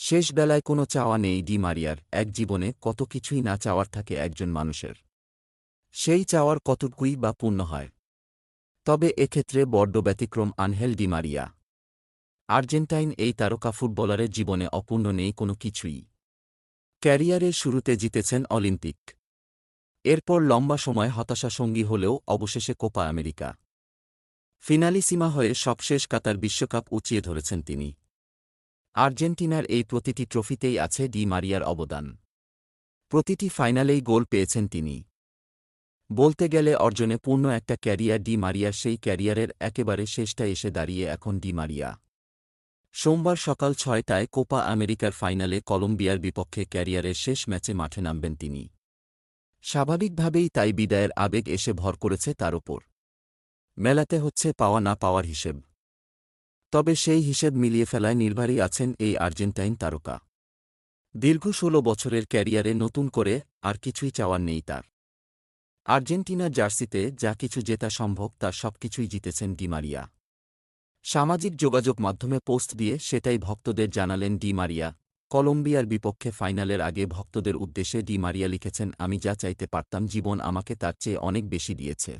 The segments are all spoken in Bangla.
শেষ বেলায় কোনো চাওয়া নেই ডি মারিয়ার, এক জীবনে কত কিছুই না চাওয়ার থাকে একজন মানুষের। সেই চাওয়ার কতটুকুই বা পূর্ণ হয়। তবে এক্ষেত্রে বড্ড ব্যতিক্রম আনহেল ডি মারিয়া। আর্জেন্টাইন এই তারকা ফুটবলারের জীবনে অপূর্ণ নেই কোনো কিছুই। ক্যারিয়ারের শুরুতে জিতেছেন অলিম্পিক। এরপর লম্বা সময় হতাশাসঙ্গী হলেও অবশেষে কোপা আমেরিকা ফিনালিসিমা হয়ে সবশেষ কাতার বিশ্বকাপ উঁচিয়ে ধরেছেন তিনি। আর্জেন্টিনার এই প্রতিটি ট্রফিতেই আছে ডি মারিয়ার অবদান। প্রতিটি ফাইনালেই গোল পেয়েছেন তিনি। বলতে গেলে অর্জনে পূর্ণ একটা ক্যারিয়ার ডি মারিয়ার। সেই ক্যারিয়ারের একেবারে শেষটায় এসে দাঁড়িয়ে এখন ডি মারিয়া। সোমবার সকাল ৬টায় কোপা আমেরিকার ফাইনালে কলম্বিয়ার বিপক্ষে ক্যারিয়ারের শেষ ম্যাচে মাঠে নামবেন তিনি। স্বাভাবিকভাবেই তাই বিদায়ের আবেগ এসে ভর করেছে তার ওপর। মেলাতে হচ্ছে পাওয়া না পাওয়ার হিসেব। তবে সেই হিসেব মিলিয়ে ফেলায় নির্ভারী আছেন এই আর্জেন্টাইন তারকা। দীর্ঘ ১৬ বছরের ক্যারিয়ারে নতুন করে আর কিছুই চাওয়ার নেই তার। আর্জেন্টিনার জার্সিতে যা কিছু জেতা সম্ভব তার সবকিছুই জিতেছেন ডি মারিয়া। সামাজিক যোগাযোগ মাধ্যমে পোস্ট দিয়ে সেটাই ভক্তদের জানালেন ডি মারিয়া। কলম্বিয়ার বিপক্ষে ফাইনালের আগে ভক্তদের উদ্দেশ্যে ডি মারিয়া লিখেছেন, আমি যা চাইতে পারতাম জীবন আমাকে তার চেয়ে অনেক বেশি দিয়েছে।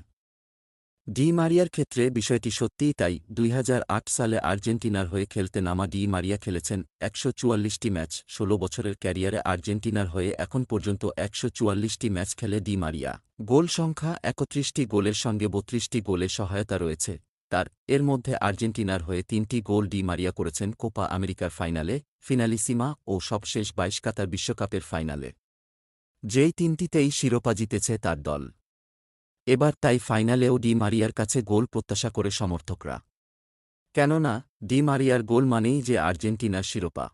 ডি মারিয়ার ক্ষেত্রে বিষয়টি সত্যিই তাই। ২০০৮ সালে আর্জেন্টিনার হয়ে খেলতে নামা ডি মারিয়া খেলেছেন ১৪৪টি ম্যাচ। ১৬ বছরের ক্যারিয়ারে আর্জেন্টিনার হয়ে এখন পর্যন্ত ১৪৪টি ম্যাচ খেলে ডি মারিয়া। গোল সংখ্যা ৩১টি, গোলের সঙ্গে ৩২টি গোলে সহায়তা রয়েছে তার। এর মধ্যে আর্জেন্টিনার হয়ে ৩টি গোল ডি মারিয়া করেছেন কোপা আমেরিকার ফাইনালে, ফিনালিসিমা ও সবশেষ ২২ কাতার বিশ্বকাপের ফাইনালে। যেই তিনটিতেই শিরোপা জিতেছে তার দল। এবার তাই ফাইনালেও ডি মারিয়ার কাছে গোল প্রত্যাশা করে সমর্থকরা। কেননা ডি মারিয়ার গোল মানেই যে আর্জেন্টিনার শিরোপা।